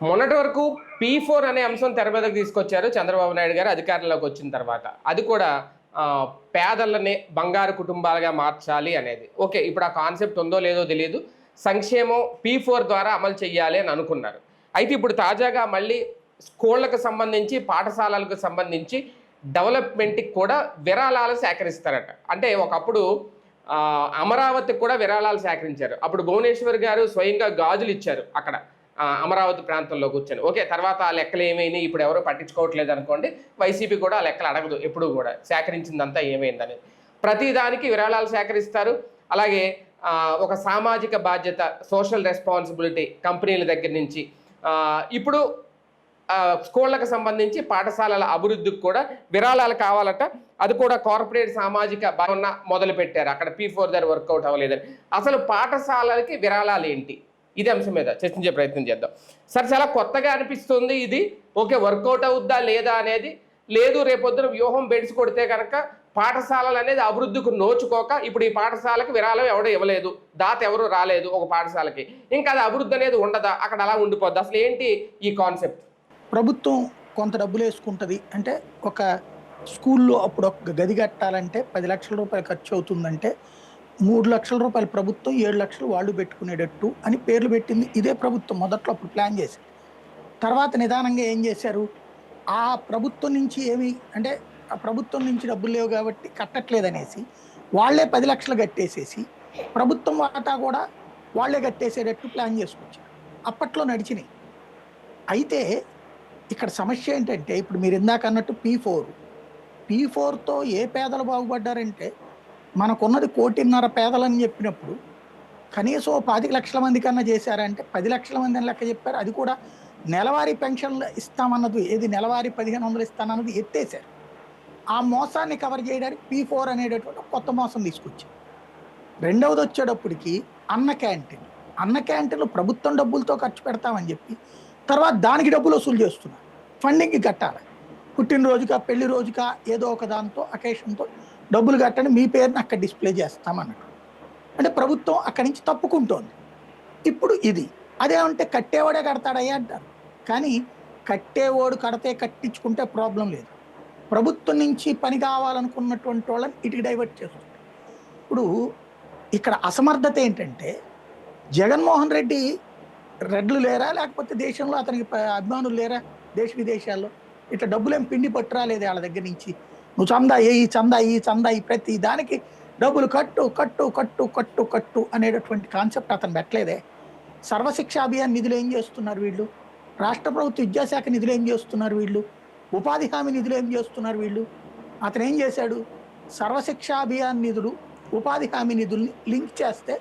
మొన్నటి వరకు P4 అనే అంశం తెర మీదకి తీసుకొచ్చారు చంద్రబాబు నాయుడు గారు అధికారంలోకి వచ్చిన తర్వాత. అది కూడా పేదలని బంగారు కుటుంబాలుగా మార్చాలి అనేది. ఓకే. ఇప్పుడు ఆ కాన్సెప్ట్ ఉందో లేదో తెలియదు. సంక్షేమం P4 ద్వారా అమలు చేయాలి అని అనుకున్నారు. అయితే ఇప్పుడు తాజాగా మళ్ళీ స్కూళ్ళకు సంబంధించి, పాఠశాలలకు సంబంధించి డెవలప్మెంట్‌కి కూడా విరాళాలు సేకరిస్తారట. అంటే ఒకప్పుడు అమరావతికి కూడా విరాళాలు సేకరించారు. అప్పుడు భువనేశ్వర్ గారు స్వయంగా గాజులు ఇచ్చారు అక్కడ. అమరావతి ప్రాంతంలో కూర్చొని. ఓకే. తర్వాత ఆ లెక్కలు ఏమైనాయి ఇప్పుడు ఎవరు పట్టించుకోవట్లేదు అనుకోండి. వైసీపీ కూడా ఆ లెక్కలు అడగదు ఎప్పుడు కూడా. సేకరించిందంతా ఏమైందని. ప్రతిదానికి విరాళాలు సేకరిస్తారు. అలాగే ఒక సామాజిక బాధ్యత, సోషల్ రెస్పాన్సిబిలిటీ కంపెనీల దగ్గర నుంచి ఇప్పుడు స్కూళ్ళకు సంబంధించి పాఠశాలల అభివృద్ధికి కూడా విరాళాలు కావాలట. అది కూడా కార్పొరేట్ సామాజిక భావన మొదలుపెట్టారు. అక్కడ P4 దగ్గర వర్కౌట్ అవ్వలేదని. అసలు పాఠశాలలకి విరాళాలు ఏంటి? ఇది అంశం మీద చర్చించే ప్రయత్నం చేద్దాం. సార్, చాలా కొత్తగా అనిపిస్తుంది ఇది. ఓకే, వర్కౌట్ అవుద్దా లేదా అనేది. లేదు, రేపొద్దున వ్యూహం బెడిసి కొడితే కనుక పాఠశాలలు అనేది అభివృద్ధికి నోచుకోక ఇప్పుడు ఈ పాఠశాలకు విరాళం ఎవడో ఇవ్వలేదు, దాత ఎవరు రాలేదు ఒక పాఠశాలకి, ఇంకా అది అభివృద్ధి అనేది ఉండదా, అక్కడ అలా ఉండిపోద్ది. అసలు ఏంటి ఈ కాన్సెప్ట్? ప్రభుత్వం కొంత డబ్బులు వేసుకుంటుంది. అంటే ఒక స్కూల్లో అప్పుడు ఒక గది కట్టాలంటే 10 లక్షల రూపాయలు ఖర్చు అవుతుందంటే 3 లక్షల రూపాయలు ప్రభుత్వం, 7 లక్షలు వాళ్ళు పెట్టుకునేటట్టు అని పేర్లు పెట్టింది ఇదే ప్రభుత్వం. మొదట్లో అప్పుడు ప్లాన్ చేసి తర్వాత నిదానంగా ఏం చేశారు, ఆ ప్రభుత్వం నుంచి అంటే ఆ ప్రభుత్వం నుంచి డబ్బులు లేవు కాబట్టి కట్టట్లేదనేసి వాళ్ళే 10 లక్షలు కట్టేసేసి ప్రభుత్వం వాటా కూడా వాళ్ళే కట్టేసేటట్టు ప్లాన్ చేసుకొచ్చారు. అప్పట్లో నడిచినాయి. అయితే ఇక్కడ సమస్య ఏంటంటే ఇప్పుడు మీరు ఇందాక అన్నట్టు P4తో ఏ పేదలు బాగుపడ్డారంటే మనకున్నది 1.5 కోటి పేదలని చెప్పినప్పుడు కనీసం 25 లక్షల మంది కన్నా చేశారంటే 10 లక్షల మంది అని లెక్క చెప్పారు. అది కూడా నెలవారీ పెన్షన్లు ఇస్తామన్నది, ఏది నెలవారీ 1500 ఇస్తానన్నది ఎత్తేసారు. ఆ మోసాన్ని కవర్ చేయడానికి P4 అనేటటువంటి కొత్త మోసం తీసుకొచ్చారు. రెండవది వచ్చేటప్పటికి అన్న క్యాంటీన్లు ప్రభుత్వం డబ్బులతో ఖర్చు పెడతామని చెప్పి తర్వాత దానికి డబ్బులు వసూలు చేస్తున్నారు. ఫండింగ్కి కట్టాలి, పుట్టినరోజుగా పెళ్లి రోజుగా ఏదో ఒక దాంతో అకేషన్తో డబ్బులు కట్టండి, మీ పేరుని అక్కడ డిస్ప్లే చేస్తామన్నట్టు. అంటే ప్రభుత్వం అక్కడి నుంచి తప్పుకుంటోంది. ఇప్పుడు ఇది అదేమంటే కట్టేవాడే కడతాడయ్యా అంటారు. కానీ కట్టేవాడు కడితే కట్టించుకుంటే ప్రాబ్లం లేదు. ప్రభుత్వం నుంచి పని కావాలనుకున్నటువంటి వాళ్ళని ఇటుకి డైవర్ట్ చేస్తుంది. ఇప్పుడు ఇక్కడ అసమర్థత ఏంటంటే జగన్మోహన్ రెడ్డి రెడ్లు లేరా, లేకపోతే దేశంలో అతనికి అభిమానులు లేరా, దేశ విదేశాల్లో ఇట్లా డబ్బులేం పిండి పట్టురాలేదు వాళ్ళ దగ్గర నుంచి. నువ్వు చందా ఈ ప్రతి దానికి డబ్బులు కట్టు కట్టు కట్టు కట్టు కట్టు అనేటటువంటి కాన్సెప్ట్ అతను పెట్టలేదే. సర్వశిక్ష అభియాన్ నిధులు ఏం చేస్తున్నారు వీళ్ళు, రాష్ట్ర ప్రభుత్వ విద్యాశాఖ నిధులు ఏం చేస్తున్నారు వీళ్ళు, ఉపాధి హామీ నిధులు ఏం చేస్తున్నారు వీళ్ళు. అతను ఏం చేశాడు, సర్వశిక్ష అభియాన్ నిధులు ఉపాధి హామీ నిధుల్ని లింక్ చేస్తే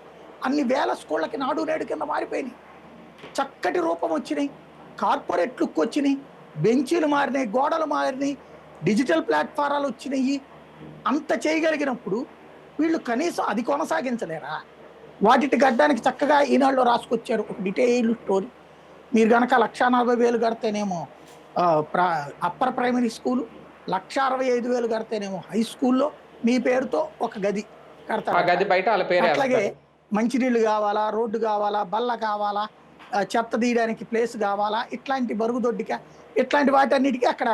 అన్ని వేల స్కూళ్ళకి నాడు నేడు కింద మారిపోయినాయి. చక్కటి రూపం వచ్చినాయి, కార్పొరేట్ లుక్ వచ్చినాయి, బెంచీలు మారినాయి, గోడలు మారినాయి, డిజిటల్ ప్లాట్ఫారాలు వచ్చినాయి. అంత చేయగలిగినప్పుడు వీళ్ళు కనీసం అది కొనసాగించలేరా? వాటిని గడ్డానికి చక్కగా ఈనాడులో రాసుకొచ్చారు ఒక డీటెయిల్డ్ స్టోరీ. మీరు కనుక 1,40,000 కడితేనేమో అప్పర్ ప్రైమరీ స్కూలు, 1,65,000 కడితేనేమో హై స్కూల్లో మీ పేరుతో ఒక గది కడతారు. అట్లాగే మంచినీళ్ళు కావాలా, రోడ్డు కావాలా, బల్ల కావాలా, చెత్త తీయడానికి ప్లేస్ కావాలా, ఇట్లాంటి బరుగుదొడ్డిక ఇట్లాంటి వాటన్నిటికీ అక్కడ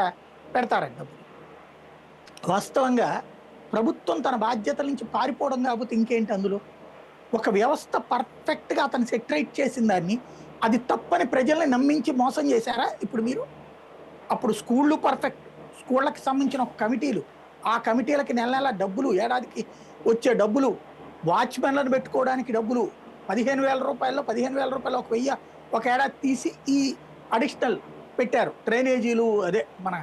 పెడతారండి డబ్బులు. వాస్తవంగా ప్రభుత్వం తన బాధ్యతల నుంచి పారిపోవడం కాకపోతే ఇంకేంటి అందులో. ఒక వ్యవస్థ పర్ఫెక్ట్గా అతను సెటరైట్ చేసిన దాన్ని అది తప్పని ప్రజల్ని నమ్మించి మోసం చేశారా ఇప్పుడు మీరు? అప్పుడు స్కూళ్ళు పర్ఫెక్ట్, స్కూళ్ళకి సంబంధించిన ఒక కమిటీలు, ఆ కమిటీలకి నెల నెల డబ్బులు, ఏడాదికి వచ్చే డబ్బులు, వాచ్మెన్లను పెట్టుకోవడానికి డబ్బులు 15,000 రూపాయల్లో 15,000 రూపాయలు ఒక 1000 ఒక ఏడాది తీసి ఈ అడిషనల్ పెట్టారు. డ్రైనేజీలు, అదే మన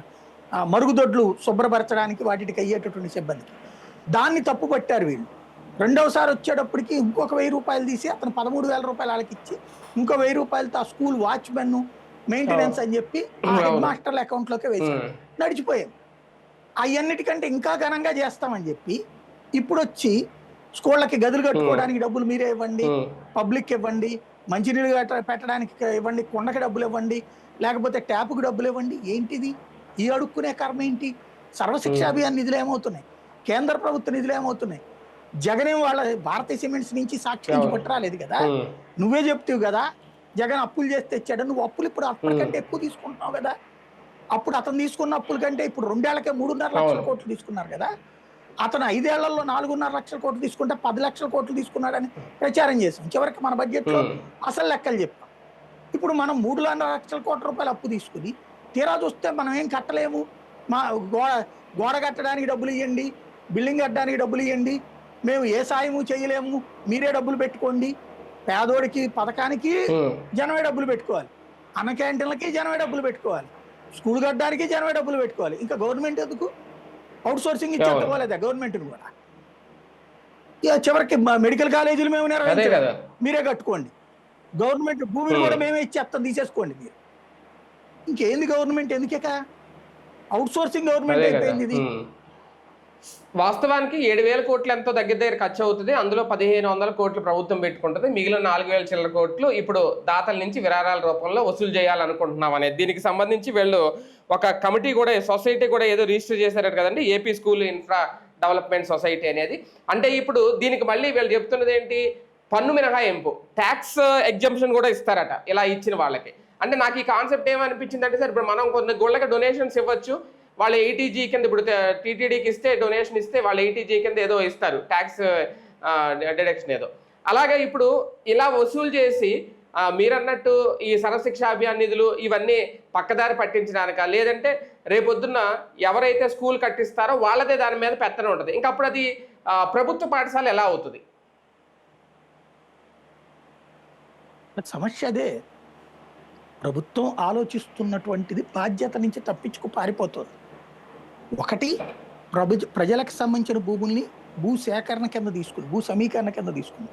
మరుగుదొడ్లు శుభ్రపరచడానికి వాటికి అయ్యేటటువంటి సిబ్బందికి. దాన్ని తప్పు పట్టారు వీళ్ళు. రెండవసారి వచ్చేటప్పటికి ఇంకొక 1000 రూపాయలు తీసి అతను 13,000 రూపాయలు వాళ్ళకి ఇచ్చి ఇంకో 1000 రూపాయలతో ఆ స్కూల్ వాచ్మెన్ మెయింటెనెన్స్ అని చెప్పి ఆ హెడ్ మాస్టర్ల అకౌంట్లోకి వేశారు. నడిచిపోయాం. అవన్నిటికంటే ఇంకా ఘనంగా చేస్తామని చెప్పి ఇప్పుడు వచ్చి స్కూళ్ళకి గదులు కట్టుకోవడానికి డబ్బులు మీరే ఇవ్వండి, పబ్లిక్ ఇవ్వండి, మంచినీళ్ళు పెట్టడానికి ఇవ్వండి, కొండకి డబ్బులు ఇవ్వండి, లేకపోతే ట్యాప్కి డబ్బులు ఇవ్వండి. ఏంటిది ఈ అడుక్కునే కర్మ ఏంటి? సర్వశిక్ష అభియాన్ నిధులు ఏమవుతున్నాయి, కేంద్ర ప్రభుత్వ నిధులు ఏమవుతున్నాయి? జగనే వాళ్ళ భారతీయ సిమెంట్స్ నుంచి సాక్షి నుంచి పట్టరాలేదు కదా. నువ్వే చెప్తావు కదా జగన్ అప్పులు చేసి తెచ్చాడు, నువ్వు అప్పులు ఇప్పుడు అప్పటికంటే ఎక్కువ తీసుకుంటున్నావు కదా. అప్పుడు అతను తీసుకున్న అప్పుల కంటే ఇప్పుడు 2 ఏళ్లకే 3.5 లక్షల అవును. కోట్లు తీసుకున్నారు కదా. అతను 5 ఏళ్లలో 4.5 లక్షల కోట్లు తీసుకుంటే 10 లక్షల కోట్లు తీసుకున్నాడని ప్రచారం చేసాం. చివరికి మన బడ్జెట్లో ఉమ్, అసలు లెక్కలు చెప్పాం. ఇప్పుడు మనం 3.5 లక్షల కోట్ల రూపాయలు అప్పు తీసుకుని తీరా చూస్తే మనం ఏం కట్టలేము. మా గోడ కట్టడానికి డబ్బులు ఇవ్వండి, బిల్డింగ్ కట్టడానికి డబ్బులు ఇవ్వండి, మేము ఏ సాయము చేయలేము, మీరే డబ్బులు పెట్టుకోండి. పేదోడికి పథకానికి ఉమ్, జనమే డబ్బులు పెట్టుకోవాలి, అన్న క్యాంటీన్లకి జనమే డబ్బులు పెట్టుకోవాలి, స్కూల్ కట్టడానికి జనమే డబ్బులు పెట్టుకోవాలి. ఇంకా గవర్నమెంట్ ఎందుకు? అవుట్ సోర్సింగ్ ఇచ్చేస్తా అవును. పోలేదా గవర్నమెంట్ని కూడా? ఇక చివరికి మెడికల్ కాలేజీలు మేము అదే నిర్వహించలేము, కదా. మీరే కట్టుకోండి. గవర్నమెంట్ భూమిని కూడా ఉమ్. మేమే ఇచ్చేస్తాం, తీసేసుకోండి మీరు. ఇంకేంది గవర్నమెంట్? ఎందుకేక అవుట్ సోర్సింగ్ గవర్నమెంట్ అదే కదా. అయిపోయింది ఇది. వాస్తవానికి 7,000 కోట్లు ఎంతో దగ్గర ఖర్చు అవుతుంది. అందులో 1,500 కోట్లు ప్రభుత్వం పెట్టుకుంటుంది. మిగిలిన 4,000 చిల్లర కోట్లు ఇప్పుడు దాతల నుంచి విరాళాల రూపంలో వసూలు చేయాలనుకుంటున్నాం అనేది. దీనికి సంబంధించి వీళ్ళు ఒక కమిటీ కూడా, సొసైటీ కూడా ఏదో రిజిస్టర్ చేశారట కదండి, AP school infra development society అనేది. అంటే ఇప్పుడు దీనికి మళ్ళీ వీళ్ళు చెప్తున్నది ఏంటి? పన్ను మినహాయింపు, ట్యాక్స్ ఎగ్జంప్షన్ కూడా ఇస్తారట ఇలా ఇచ్చిన వాళ్ళకి. అంటే నాకు ఈ కాన్సెప్ట్ ఏమనిపించింది అంటే, సార్ ఇప్పుడు మనం కొన్ని గుళ్ళకి డొనేషన్స్ ఇవ్వచ్చు, వాళ్ళు 80G కింద ఇప్పుడు టీటీడీకి ఇస్తే డొనేషన్ ఇస్తే వాళ్ళు 80G కింద ఏదో ఇస్తారు ట్యాక్స్ డిడక్షన్ ఏదో. అలాగే ఇప్పుడు ఇలా వసూలు చేసి మీరన్నట్టు ఈ సర్వశిక్ష అభియాన్ నిధులు ఇవన్నీ పక్కదారి పట్టించడానిక, లేదంటే రేపొద్దున్న ఎవరైతే స్కూల్ కట్టిస్తారో వాళ్ళదే దాని మీద పెత్తనం ఉంటుంది. ఇంకా అప్పుడు అది ప్రభుత్వ పాఠశాల ఎలా అవుతుంది? సమస్య అదే. ప్రభుత్వం ఆలోచిస్తున్నటువంటిది బాధ్యత నుంచి తప్పించుకు పారిపోతుంది. ఒకటి, ప్రజలకు సంబంధించిన భూముల్ని భూ సేకరణ కింద తీసుకుని, భూ సమీకరణ కింద తీసుకుని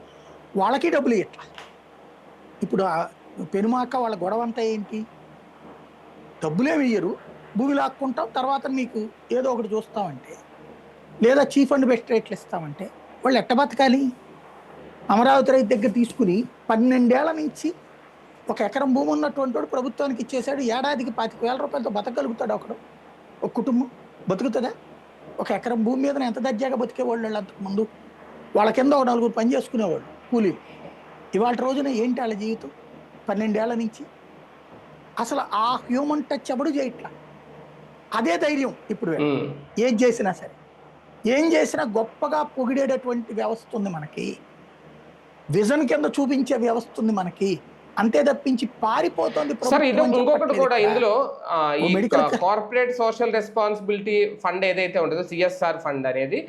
వాళ్ళకి డబ్బులు ఇట్లా. ఇప్పుడు పెనుమాక వాళ్ళ గొడవ అంతా ఏంటి? డబ్బులేమి ఇయ్యరు, భూమి లాక్కుంటాం, తర్వాత మీకు ఏదో ఒకటి చూస్తామంటే, లేదా చీఫ్ అండ్ బెస్ట్ రేట్లు ఇస్తామంటే వాళ్ళు ఎట్ట బతకాలి? అమరావతి రైతు దగ్గర తీసుకుని 12 ఏళ్ల నుంచి 1 ఎకరం భూమి ఉన్నటువంటి వాడు ప్రభుత్వానికి ఇచ్చేసాడు, ఏడాదికి 25,000 రూపాయలతో బతకగలుగుతాడు ఒకడు, ఒక కుటుంబం బతుకుతుందా? 1 ఎకరం భూమి మీద ఎంత దర్జాగా బతికేవాళ్ళు వాళ్ళు అంతకుముందు. వాళ్ళ కింద ఒక 4 పని చేసుకునేవాళ్ళు కూలీలు. ఇవాళ రోజున ఏంటి వాళ్ళ జీవితం? 12 ఏళ్ల నుంచి అసలు ఆ హ్యూమన్ టచ్ ఎవడు చేయట్లా. అదే ధైర్యం ఇప్పుడు ఏం చేసినా సరే, ఏం చేసినా గొప్పగా పొగిడేటటువంటి వ్యవస్థ ఉంది మనకి, విజన్ కింద చూపించే వ్యవస్థ ఉంది మనకి. అంతే తప్పించి పారిపోతుంది సార్. ఇది ఇంకొకటి కూడా ఇందులో ఈ medical corporate social responsibility fund ఏదైతే ఉంటుందో సిఎస్ఆర్ ఫండ్ అనేది,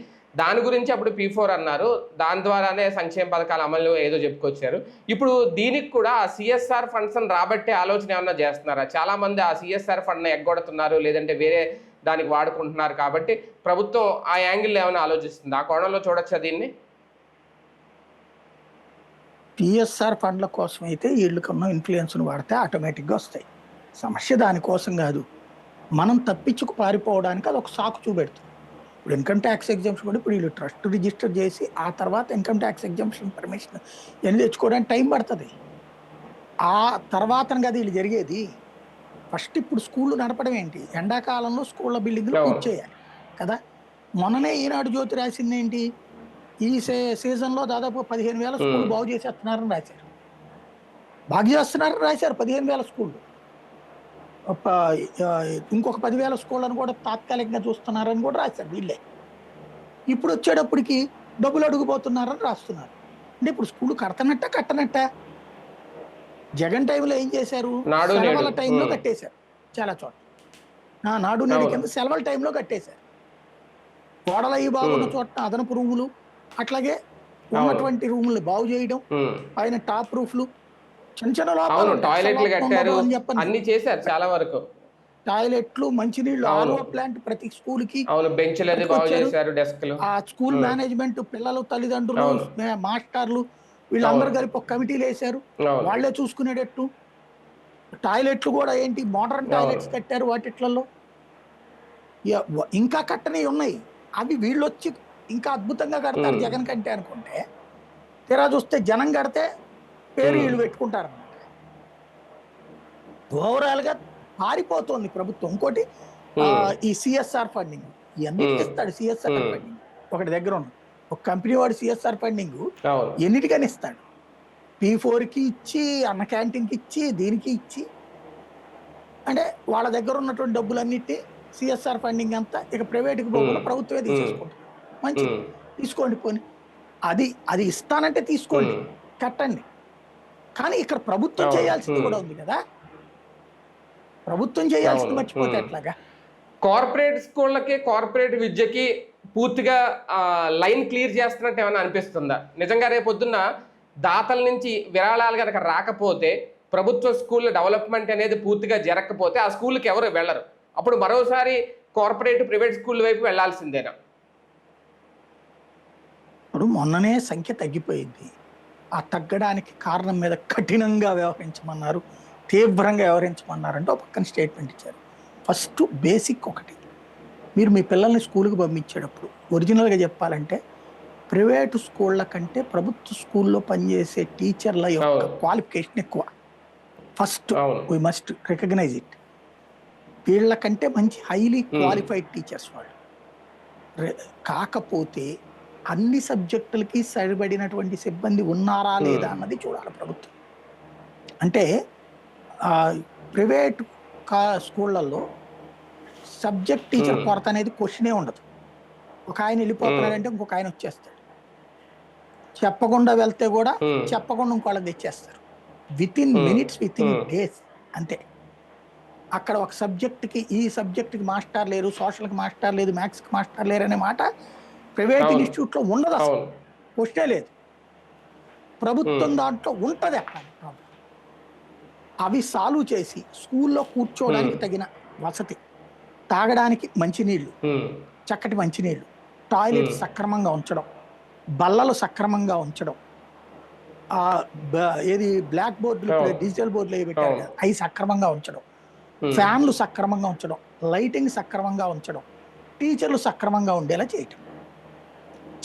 దాని గురించి అప్పుడు P4 అన్నారు, దాని ద్వారానే సంక్షేమ పథకాల అమలు ఏదో చెప్పుకొచ్చారు. ఇప్పుడు దీనికి కూడా ఆ సిఎస్ఆర్ ఫండ్స్ రాబట్టే ఆలోచన ఏమన్నా చేస్తున్నారా? చాలా మంది ఆ సిఎస్ఆర్ ఫండ్ ఎగ్గొడుతున్నారు, లేదంటే వేరే దానికి వాడుకుంటున్నారు. కాబట్టి ప్రభుత్వం ఆ యాంగిల్ ఏమైనా ఆలోచిస్తుంది? ఆ కోణంలో చూడొచ్చా దీన్ని? టీఎస్ఆర్ ఫండ్ల కోసం అయితే వీళ్ళకున్న ఇన్ఫ్లుయెన్స్ను వాడితే ఆటోమేటిక్గా వస్తాయి. సమస్య దానికోసం కాదు, మనం తప్పించుకు పారిపోవడానికి అది ఒక సాకు చూపెడుతుంది. ఇప్పుడు ఇన్కమ్ ట్యాక్స్ ఎగ్జామ్షన్ కూడా ఇప్పుడు వీళ్ళు ట్రస్ట్ రిజిస్టర్ చేసి ఆ తర్వాత ఇన్కమ్ ట్యాక్స్ ఎగ్జామ్షన్ పర్మిషన్ ఎన్ని తెచ్చుకోవడానికి టైం పడుతుంది. ఆ తర్వాత కదా వీళ్ళు జరిగేది. ఫస్ట్ ఇప్పుడు స్కూళ్ళు నడపడం ఏంటి? ఎండాకాలంలో స్కూళ్ళ బిల్డింగ్లు పూర్తి చేయాలి కదా. మొన్ననే ఈనాడు జ్యోతి రాసింది ఏంటి? ఈ సీజన్లో దాదాపు 15,000 స్కూళ్ళు బాగు చేసేస్తున్నారని రాశారు. బాగు చేస్తున్నారని రాశారు 15,000 స్కూళ్ళు. ఇంకొక 10,000 స్కూళ్ళను కూడా తాత్కాలికంగా చూస్తున్నారని కూడా రాశారు వీళ్ళే. ఇప్పుడు వచ్చేటప్పటికి డబ్బులు అడుగుపోతున్నారని రాస్తున్నారు. అంటే ఇప్పుడు స్కూల్ కట్టనట్ట. జగన్ టైంలో ఏం చేశారు? సెలవుల టైంలో కట్టేశారు చాలా చోట్ల. నాడు నేడు కింద సెలవుల టైంలో కట్టేశారు. గోడలు అయ్యి బాగున్న చోట అదనపు రూములు, అట్లాగే ఉన్నటువంటి రూములు బాగు చేయడం, పైన టాప్ రూఫ్లు, చిన్న లోపాలు అన్ని చేశారు చాలా వరకు. టాయిలెట్లు, మంచినీళ్ళు, ఆర్ఓ ప్లాంట్ ప్రతి స్కూల్ కి. ఆ స్కూల్ మేనేజ్మెంట్, పిల్లలు, తల్లిదండ్రులు, మాస్టర్లు వీళ్ళందరూ కలిపి ఒక కమిటీలు వేశారు, వాళ్లే చూసుకునేటట్టు. టాయిలెట్లు కూడా ఏంటి మోడర్న్ టాయిలెట్స్ కట్టారు వాటిట్లలో. ఇంకా కట్టనే ఉన్నాయి, అవి వీళ్ళు వచ్చి ఇంకా అద్భుతంగా కడతారు జగన్ కంటే అనుకుంటే, తీరా చూస్తే జనం కడితే పేరు వీళ్ళు పెట్టుకుంటారు అన్నమాట. ఓవరాల్ గా పారిపోతుంది ప్రభుత్వం. ఇంకోటి ఈ సిఎస్ఆర్ ఫండింగ్ ఎన్నిటికి ఇస్తాడు? సిఎస్ఆర్ ఫండింగ్ ఒకటి దగ్గర ఉన్న ఒక కంపెనీ వాడు సిఎస్ఆర్ ఫండింగ్ ఎన్నిటికని ఇస్తాడు? P4కి ఇచ్చి, అన్న క్యాంటీన్కి ఇచ్చి, దీనికి ఇచ్చి, అంటే వాళ్ళ దగ్గర ఉన్నటువంటి డబ్బులన్నిటి సిఎస్ఆర్ ఫండింగ్ అంతా ఇక ప్రైవేట్కి పోకుండా ప్రభుత్వమే తీసేసుకుంటుంది. మంచిది, తీసుకోండి పోని. అది అది ఇస్తానంటే తీసుకోండి, కట్టండి. కానీ ఇక్కడ ప్రభుత్వం చేయాల్సింది కూడా ఉంది కదా. ప్రభుత్వం చేయాల్సింది మర్చిపోతే ఎట్లాగా? కార్పొరేట్ స్కూళ్ళకి, కార్పొరేట్ విద్యకి పూర్తిగా లైన్ క్లియర్ చేస్తున్నట్టు ఏమైనా అనిపిస్తుందా? నిజంగా రేపొద్దున్న దాతల నుంచి విరాళాలు కనుక రాకపోతే, ప్రభుత్వ స్కూల్ డెవలప్మెంట్ అనేది పూర్తిగా జరగకపోతే ఆ స్కూల్కి ఎవరు వెళ్ళరు. అప్పుడు మరోసారి కార్పొరేట్ ప్రైవేట్ స్కూల్ వైపు వెళ్లాల్సిందేనా? ఇప్పుడు మొన్ననే సంఖ్య తగ్గిపోయింది. ఆ తగ్గడానికి కారణం మీద కఠినంగా వ్యవహరించమన్నారు, తీవ్రంగా వ్యవహరించమన్నారంటే ఒక పక్కన స్టేట్మెంట్ ఇచ్చారు. ఫస్ట్ బేసిక్ ఒకటి, మీరు మీ పిల్లల్ని స్కూల్కి పంపించేటప్పుడు ఒరిజినల్గా చెప్పాలంటే ప్రైవేటు స్కూళ్ళ కంటే ప్రభుత్వ స్కూల్లో పనిచేసే టీచర్ల యొక్క క్వాలిఫికేషన్ ఎక్కువ. First we must recognize it. వీళ్ళకంటే మంచి హైలీ క్వాలిఫైడ్ టీచర్స్ వాళ్ళు. కాకపోతే అన్ని సబ్జెక్టులకి సరిపడినటువంటి సిబ్బంది ఉన్నారా లేదా అన్నది చూడాలి ప్రభుత్వం. అంటే ప్రైవేట్ స్కూళ్ళల్లో సబ్జెక్ట్ టీచర్ కొరత అనేది క్వశ్చనే ఉండదు. ఒక ఆయన వెళ్ళిపోతున్నాడంటే ఇంకొక ఆయన వచ్చేస్తాడు. చెప్పకుండా వెళ్తే కూడా చెప్పకుండా ఇంకోళ్ళకి తెచ్చేస్తారు. Within minutes, within days, అంతే. అక్కడ ఒక సబ్జెక్ట్కి, ఈ సబ్జెక్ట్కి మాస్టర్ లేరు, సోషల్కి మాస్టర్ లేదు, మ్యాథ్స్కి మాస్టర్ లేరు అనే మాట ప్రైవేట్ ఇన్స్టిట్యూట్లో ఉండదు, అసలు క్వశ్చనే లేదు. ప్రభుత్వం దాంట్లో ఉంటుంది. అక్కడ అవి సాల్వ్ చేసి స్కూల్లో కూర్చోవడానికి తగిన వసతి, తాగడానికి మంచినీళ్ళు, చక్కటి మంచినీళ్ళు, టాయిలెట్ సక్రమంగా ఉంచడం, బల్లలు సక్రమంగా ఉంచడం, ఏది బ్లాక్ బోర్డులు డిజిటల్ బోర్డులు అవి పెట్టారు కదా, అవి సక్రమంగా ఉంచడం, ఫ్యాన్లు సక్రమంగా ఉంచడం, లైటింగ్ సక్రమంగా ఉంచడం, టీచర్లు సక్రమంగా ఉండేలా చేయటం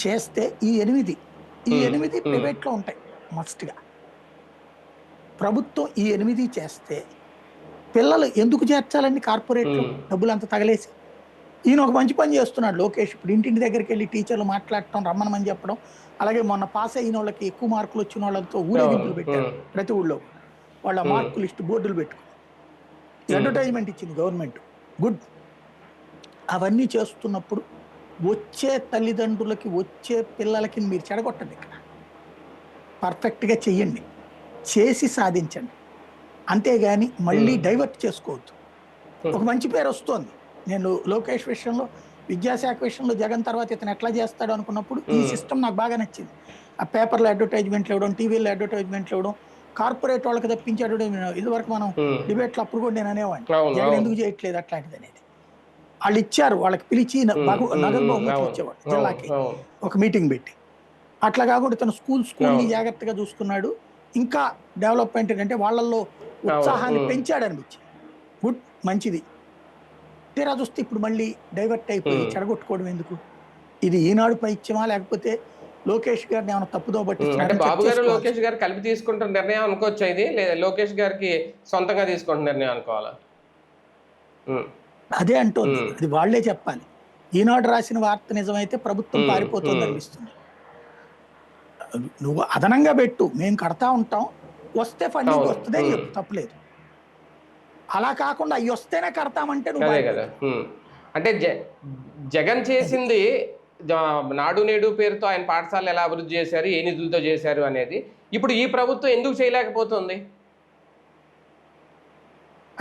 చేస్తే ఈ 8 ప్రైవేట్లో ఉంటాయి మస్ట్గా. ప్రభుత్వం ఈ 8 చేస్తే పిల్లలు ఎందుకు చేర్చాలండి కార్పొరేట్లో డబ్బులు అంత తగలేసి? ఈయన ఒక మంచి పని చేస్తున్నాడు లోకేష్. ఇప్పుడు ఇంటింటి దగ్గరికి వెళ్ళి టీచర్లు మాట్లాడటం, రమ్మనమని చెప్పడం. అలాగే మొన్న పాస్ అయిన వాళ్ళకి ఎక్కువ మార్కులు వచ్చిన వాళ్ళతో ఊరేగింపులు పెట్టారు ప్రతి ఊళ్ళో. వాళ్ళ మార్కు లిస్ట్ బోర్డులు పెట్టుకుని అడ్వర్టైజ్మెంట్ ఇచ్చింది గవర్నమెంట్. గుడ్. అవన్నీ చేస్తున్నప్పుడు వచ్చే తల్లిదండ్రులకి, వచ్చే పిల్లలకి మీరు చెడగొట్టండి. ఇక్కడ పర్ఫెక్ట్గా చెయ్యండి, చేసి సాధించండి. అంతేగాని మళ్ళీ డైవర్ట్ చేసుకోవద్దు. ఒక మంచి పేరు వస్తుంది. నేను లోకేష్ విషయంలో, విద్యాశాఖ విషయంలో జగన్ తర్వాత ఇతను ఎట్లా చేస్తాడు అనుకున్నప్పుడు ఈ సిస్టమ్ నాకు బాగా నచ్చింది. ఆ పేపర్లో అడ్వర్టైజ్మెంట్లు ఇవ్వడం, టీవీలో అడ్వర్టైజ్మెంట్లు ఇవ్వడం, కార్పొరేట్ వాళ్ళకి తప్పించి అడ్వర్టైజ్మెంట్. ఇదివరకు మనం డిబేట్లు అప్పుడు కూడా నేను అనేవాడిని, జగన్ ఎందుకు చేయట్లేదు అట్లాంటిది అనేది. వాళ్ళు ఇచ్చారు, వాళ్ళకి పిలిచి నగదు బహుమతులు ఇచ్చేవాడు జిల్లాకి ఒక మీటింగ్ పెట్టి. అట్లా కాకుండా ఇతను స్కూల్ని జాగ్రత్తగా చూసుకున్నాడు. ఇంకా డెవలప్మెంట్ ఏంటంటే వాళ్ళల్లో ఉత్సాహాన్ని పెంచాడు అనిపించింది. గుడ్, మంచిది. తీరా చూస్తే ఇప్పుడు మళ్ళీ డైవర్ట్ అయిపోయి చెడగొట్టుకోవడం ఎందుకు? ఇది ఈనాడు పైత్యమా, లేకపోతే లోకేష్ గారిని ఏమైనా తప్పుదో బట్టి? అంటే బాబు గారు లోకేష్ గారు కలిపి తీసుకుంటున్న నిర్ణయం అనుకోవచ్చు ఇది, లేదా లోకేష్ గారికి సొంతంగా తీసుకుంటున్న నిర్ణయం అనుకోవాలా? అదే అంటోంది, అది వాళ్లే చెప్పాలి. ఈనాడు రాసిన వార్త నిజమైతే ప్రభుత్వం పారిపోతుంది అనిపిస్తుంది. నువ్వు అదనంగా పెట్టు, మేము కడతా ఉంటాం, వస్తే ఫండింగ్ వస్తుందే చెప్పు, తప్పలేదు. అలా కాకుండా అవి వస్తేనే కడతామంటే నువ్వు కదా. అంటే జగన్ చేసింది నాడు నేడు పేరుతో ఆయన పాఠశాలలు ఎలా అభివృద్ధి చేశారు, ఏ నిధులతో చేశారు అనేది ఇప్పుడు ఈ ప్రభుత్వం ఎందుకు చేయలేకపోతుంది?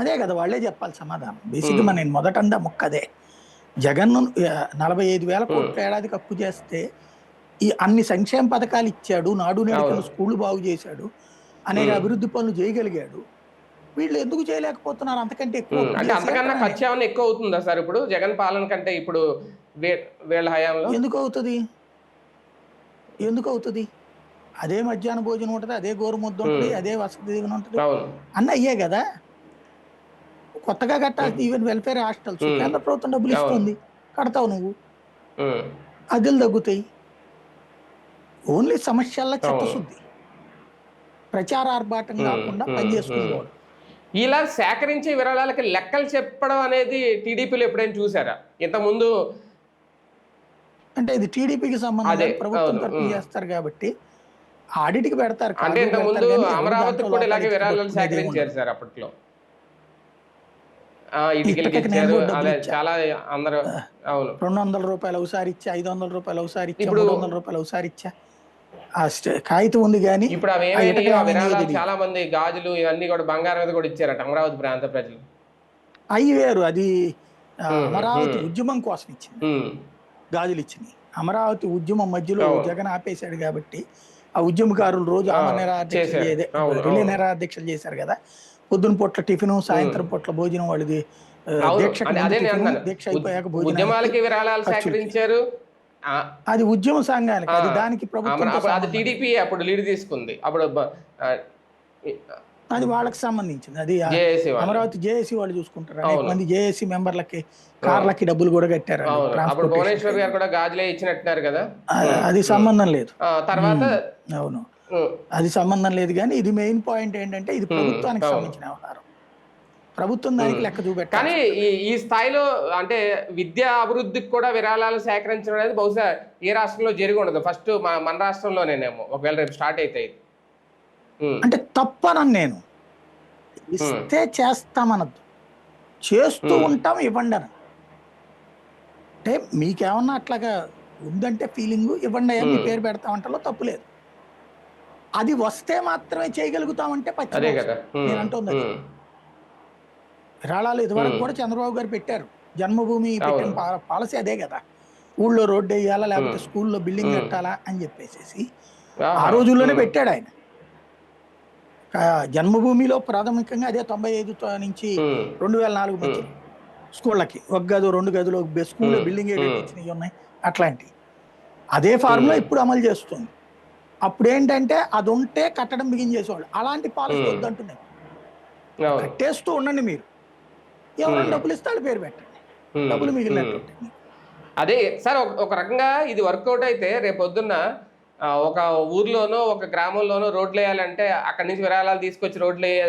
అదే కదా వాళ్ళే చెప్పాలి సమాధానం. బేసిక్గా నేను మొదటందా ముక్కదే. జగన్ 45,000 కోట్ల ఏడాదికి అప్పు చేస్తే ఈ అన్ని సంక్షేమ పథకాలు ఇచ్చాడు, నాడు నేడు స్కూళ్ళు బాగు చేశాడు, అనేక అభివృద్ధి పనులు చేయగలిగాడు. వీళ్ళు ఎందుకు చేయలేకపోతున్నారు? అంతకంటే ఎక్కువ, అంటే అంతకన్నా ఖర్చు ఏమైనా ఎక్కువ అవుతుందా సార్ ఇప్పుడు జగన్ పాలన కంటే ఇప్పుడు వీళ్ళ హయాంలో? ఎందుకు అవుతుంది? అదే మధ్యాహ్న భోజనం ఉంటుంది, అదే గోరుముద్ద ఉంటుంది, అదే వసతి దీవెన ఉంటుంది, అన్నీ అయ్యే కదా. కొత్తగా కట్టాల్సి ఈవెన్ వెల్ఫేర్ హాస్టల్స్ కేంద్ర ప్రభుత్వం డబ్బులు ఇస్తుంది, కడతావు నువ్వు, అద్దెలు తగ్గుతాయి. ఓన్లీ సమస్యల్లో చిత్తశుద్ధి, ప్రచారార్భాటం కాకుండా పనిచేసుకోవడం. ఇలా సేకరించే విరాళాలకి లెక్కలు చెప్పడం అనేది టీడీపీలో ఎప్పుడైనా చూసారా? ఇంతకుముందు అంటే ఇది టీడీపీకి సంబంధం, ప్రభుత్వం తరఫున చేస్తారు కాబట్టి ఆడిట్కి పెడతారు, అంటే కాపీ ఇంతకు ముందు పెడతారు కానీ ఎవరు అమరావతికి దాంట్లో కూడా లోపాలు ఇలాగే ఎత్తుకు విరాళాలు పట్టుకునేది ఏమి సేకరించారు ఉండదు. సార్ అప్పట్లో. ఇటుకలకి ఇటుకకి నేను ఇచ్చారు, కూడా డబ్బులు అదే ఇచ్చా. చాలా అందరూ. అవును. 200 రూపాయలు ఒకసారి ఇచ్చా, 500 రూపాయలు ఒకసారి ఇచ్చా, ఇప్పుడు 300 రూపాయలు ఒకసారి ఇచ్చా. ఆ కాగితం ఉంది కానీ ఇప్పుడు అవి ఆ ఇటుక ఏమైనాయో, ఆ ఏమైనాయో విరాళాలు తెలియదు. చాలా మంది గాజులు ఇవన్నీ కూడా బంగారం మీద కూడా ఇచ్చారట అమరావతి ప్రాంత ప్రజలు. అవి వేరు, అది హ్మ్. అమరావతి హ్మ్. ఉద్యమం కోసం ఇచ్చింది. హ్మ్. గాజులు ఇచ్చినాయి అమరావతి ఉద్యమం మధ్యలో అవును. జగన్ ఆపేశాడు కాబట్టి ఆ ఉద్యమకారులు రోజు ఆ! ఆమరణ నిరాదీక్షలు చేశారు. అవును. రిలే అవును. నిరాదీక్షలు చేశారు కదా. పొద్దున పూట్ల టిఫిను, హ్మ్. సాయంత్రం పూట్ల భోజనం, వాళ్ళది అవును. దీక్షకు అంటే ముందు అదే నేను టిఫిను, అంటున్నాను. దీక్ష ఉద్ అయిపోయాక భోజనానికి, ఉద్యమాలకి విరాళాలు ఖర్చులకి. సేకరించారు. ఆ! అది ఉద్యమ సంఘానికి, ఆ! అది దానికి ప్రభుత్వంతో అప్పుడు అది సంబంధం లేదు. టీడీపీ అప్పుడు లీడ్ తీసుకుంది. అప్పుడు ఆహ్, ఇ అది వాళ్ళకి సంబంధించింది. అది జేఏసీ వాళ్ళు. అమరావతి జేఏసీ వాళ్ళు చూసుకుంటారు. అనేక అవును. మంది జేఏసీ మెంబర్లకి అవును. కార్లకి డబ్బులు కూడా కట్టారు వాళ్ళు, అవును. అప్పుడు ట్రాన్స్పోర్టేషన్ భువనేశ్వర్ గారు పేరు. కూడా గాజులే ఇచ్చినట్టున్నారు కదా! హ్మ్. అది హ్మ్. సంబంధం లేదు. తర్వాత ఉమ్, అవును. హ్మ్. అది సంబంధం లేదు కానీ ఇది మెయిన్ పాయింట్ ఏంటంటే ఇది హ్మ్. ప్రభుత్వానికి అవును. సంబంధించిన వ్యవహారం. ప్రభుత్వం దానికి హ్మ్. లెక్క కానీ చూపెట్టాల్సి ఉంటుంది. ఈ ఈ స్థాయిలో అంటే విద్యా అభివృద్ధికి కూడా విరాళాలు సేకరించడం అనేది బహుశా ఏ రాష్ట్రంలో జరిగి ఉండదు. ఫస్ట్ మన రాష్ట్రంలోనేనేమో ఒకవేళ రేపు స్టార్ట్ అయితే ఇది. హ్మ్. అంటే తప్పనని నేను, హ్మ్. ఇస్తే చేస్తామనద్దు, చేస్తూ హ్మ్. ఉంటాం, ఇవ్వండి అని. అంటే మీకేమన్నా అట్లాగా ఉందంటే ఫీలింగ్, ఇవ్వండి అయ్యా మీ హ్మ్. పేరు పెడతామంటలో తప్పు లేదు. అది వస్తే మాత్రమే చేయగలుగుతామంటే అదే పచ్చిమోసం. గదా! హ్మ్. నేను అంటోంది అది. హ్మ్. విరాళాలు ఇదివరకు హ్మ్. కూడా చంద్రబాబు గారు పెట్టారు. జన్మభూమి పెట్టిన అవును. పాలసీ అదే కదా. ఊళ్ళో రోడ్డు వేయాలా, లేకపోతే హ్మ్. స్కూల్లో బిల్డింగ్ హ్మ్. కట్టాలా అని చెప్పేసేసి ఆ ఆహా! రోజుల్లోనే హ్మ్. పెట్టాడు ఆయన. జన్మభూమిలో ప్రాథమికంగా అదే 95 నుంచి హ్మ్. 2004 హ్మ్. మధ్యలో స్కూళ్ళకి ఒక గదో, 2 గదులు, స్కూల్లో హ్మ్. బిల్డింగే హ్మ్. కట్టించినవి ఉన్నాయి. అట్లాంటివి. అదే ఫార్ములా హ్మ్. ఇప్పుడు అమలు చేస్తుంది. అప్పుడేంటంటే అది ఉంటే కట్టడం బిగించేసేవాళ్ళు. అలాంటి పాలసీ హ్మ్. వద్దంటున్నాను. అవును. కట్టేస్తూ ఉండండి మీరు. ఎవరైనా హ్మ్. డబ్బులు ఇస్తే వాళ్ళ పేరు పెట్టండి. హ్మ్. డబ్బులు హ్మ్. మిగిలినట్టుంటాయి మీకు. అదే సార్, ఒక ఒక రకంగా ఇది వర్కౌట్ అయితే రేపొద్దున్న ఒక ఊర్లోనో, ఒక గ్రామంలోనో రోడ్లేయాలంటే అక్కడి నుంచి విరాళాలు తీసుకొచ్చి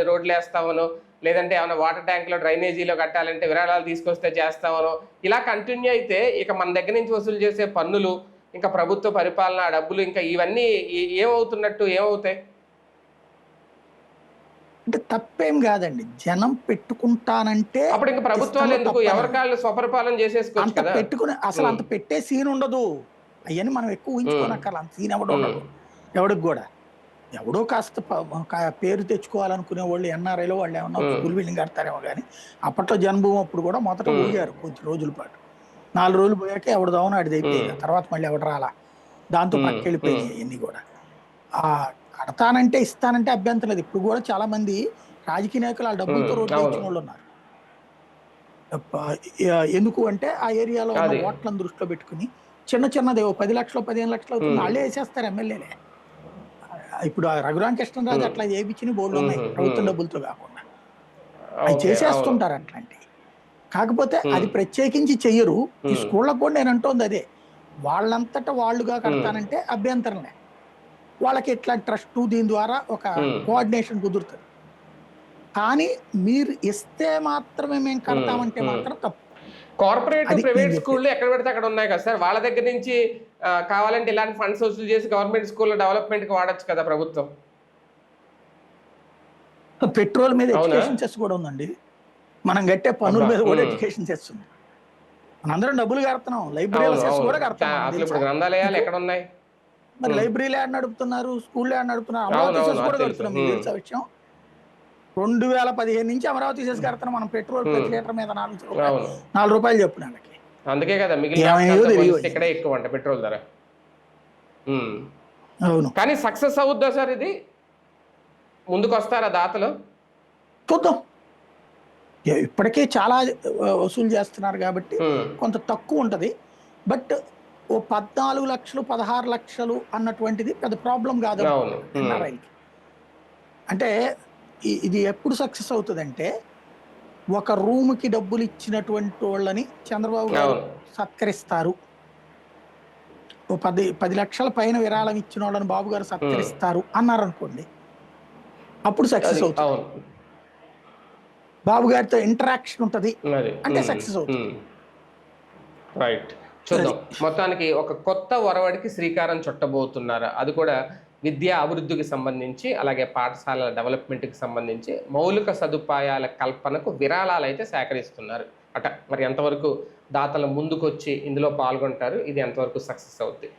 రోడ్లేస్తామనో, లేదంటే ఏమన్నా వాటర్ ట్యాంక్‌లో, డ్రైనేజీలో కట్టాలంటే విరాళాలు తీసుకొస్తే చేస్తామనో, ఇలా కంటిన్యూ అయితే ఇక మన దగ్గర నుంచి వసూలు చేసే పన్నులు, ఇంకా ప్రభుత్వ పరిపాలన, ఆ డబ్బులు ఇంకా ఇవన్నీ ఏమవుతున్నట్టు? ఏమవుతాయి? అంటే తప్పేం గాదండి. జనం పెట్టుకుంటానంటే అప్పుడింక ఇస్తంలో ప్రభుత్వాలెందుకు? తప్పనను. ఎవరికాళ్ళు స్వపరిపాలన చేసేసుకోవచ్చు అంత కదా! పెట్టుకుని హ్మ్. అసలంత పెట్టే సీనుండదు. అయన్నీ మనం ఎక్కువ హ్మ్. ఊహించుకోనక్కర్ల. అంత సీన్ ఎవడు హ్మ్. ఉండడు. ఎవడికి గూడా. ఎవడో కాస్త పేరు తెచ్చుకోవాలనుకునేవోళ్ళు ఎన్ఆర్ఐలో వాళ్ళేమన్నా హ్మ్. స్కూల్ బిల్డింగ్ కడతారేమో గానీ, అప్పట్లో జన్మభూమి అప్పుడు గూడా మొదట హ్మ్. ఊగారు కొద్ది రోజుల పాటు. 4 రోజులు పోయాక ఎవడి దోవన హ్మ్. ఆడిదయిపోయేది. ఆ తర్వాత మళ్ళీ ఎవడు రాలా. దాంతో హ్మ్. హ్మ్. పక్కకెళ్ళిపోయినాయి అయన్నీ గూడా. కడతానంటే, ఇస్తానంటే అభ్యంతరం లేదు. ఇప్పుడు గూడా చాలా మంది రాజకీయ నాయకులు ఆ హ్మ్. డబ్బులతో అవును. రోడ్లేయించినోళ్ళున్నారు. ప ఎందుకు అంటే, ఆ ఏరియాలో ఉన్న అది. ఓట్లను దృష్టిలో పెట్టుకొని, చిన్న చిన్నది ఓ 10,00,000 15,00,000 అవుతుంది. హ్మ్. ఆళ్ళే ఏసేస్తారు ఎమ్మెల్యేలే. ఇప్పుడు ఆ రఘురామకృష్ణరాజు హ్మ్. అట్లా చేపించినయి బోలెడున్నాయి. హుహు. హ్మ్. ప్రభుత్వం డబ్బులతో గాకుండా. అయి ఓకే. అవును. చేసేస్తుంటారు అట్లాంటియి. కాకపోతే అది హ్మ్. ప్రత్యేకించి చెయ్యరు. ఈ హ్మ్. స్కూళ్ళకి కూడా నేను అంటోంది అదే. వాళ్ళంతట వాళ్ళుగా హ్మ్. కడతానంటే అభ్యంతరం లే. వాళ్ళకి ఇట్లా ట్రస్టు దీని ద్వారా ఒక హ్మ్. కోఆర్డినేషన్ కుదురుతది. కానీ మీరు ఇస్తే మాత్రమే మేము హ్మ్. కడతామంటే హ్మ్. మాత్రం తప్పు. కార్పొరేట్, అది నేను ప్రైవేట్ చెప్పేది. స్కూల్‌లు ఎక్కడ పెడితే అక్కడ ఉన్నాయి కదా సార్! వాళ్ళ దగ్గర నుంచి కావాలంటే ఇలాంటి ఫండ్స్ వసూలు చేసి గవర్నమెంట్ స్కూల్‌ల డెవలప్‌మెంట్‌కి వాడొచ్చు కదా ప్రభుత్వం. పెట్రోల్ మీద అవునా? ఎడ్యుకేషన్ సెస్ కూడా ఉందండి. మనం కట్టే పన్నుల అబ్బా! మీద కూడా హ్మ్. ఎడ్యుకేషన్ సెస్ ఉంది. మనందరం డబ్బులు కడుతున్నాం. లైబ్రరీల అవును. సెస్ అవును. కూడా కడుతున్నాం మనకు తెలుసా అసలిప్పుడు గ్రంథాలయాలు మీకు? ఎక్కడున్నాయి? మరి హ్మ్. లైబ్రరీలు ఏడ నడుపుతున్నారు? స్కూల్‌లు ఏడ నడుపుతున్నారు? అమరావతి అవునవును. సెస్ అది కూడా తెలుసు. కడుతున్నాం. మీకు హ్మ్. తెలుసా విషయం? 2015 నుంచి అమరావతి సెస్ కడుతున్నాం మనం. పెట్రోల్ హ్మ్. ప్రతి లీటర్ మీద రూ. అవును. 4 చొప్పున ఆళ్ళకి. అందుకే కదా మిగిలిన ఏమయ్యాయో రాష్ట్రాలతో తెలియవు పోలిస్తే ఇక్కడే అయన్నీ. ఎక్కువంట పెట్రోల్ ధర. హ్మ్. అవును. కానీ సక్సెస్ అవుద్దా సార్ ఇది? ముందుకొస్తారా దాతలు? చూద్దాం. ఇప్పటికే చాలా వసూలు చేస్తున్నారు గాబట్టి హ్మ్. కొంత తక్కువుంటది. బట్ ఓ 14,00,000, 16,00,000 అన్నటువంటిది పెద్ద ప్రాబ్లమ్ అవును. గాదనుకుంటున్నాను హ్మ్. ఎన్ఆర్ఐలకి. అంటే ఇది ఎప్పుడు సక్సెస్ అవుతదంటే, ఒక రూమ్‌కి డబ్బులిచ్చినటువంటోళ్ళని చంద్రబాబు గారు అవును. సత్కరిస్తారు. ఓ 10,00,000 పైన విరాళం ఇచ్చినోళ్ళని బాబు గారు హ్మ్. సత్కరిస్తారు అన్నారనుకోండి. అప్పుడు సక్సెస్ అది. అవుతది. అవును. బాబు గారితో ఇంటరాక్షన్ ఉంటది అది. అంటే హ్మ్. సక్సెస్ అవుతది. హ్మ్. రైట్. అది. చూద్దాం. మొత్తానికి ఒక కొత్త ఒరవడికి శ్రీకారం చుట్టబోతున్నారా? అది కూడా విద్యా అభివృద్ధికి సంబంధించి అలాగే పాఠశాలల డెవలప్మెంట్కి సంబంధించి మౌలిక సదుపాయాల కల్పనకు విరాళాలు అయితే సేకరిస్తున్నారు అట. మరి ఎంతవరకు దాతలు ముందుకొచ్చి ఇందులో పాల్గొంటారు, ఇది ఎంతవరకు సక్సెస్ అవుతుంది?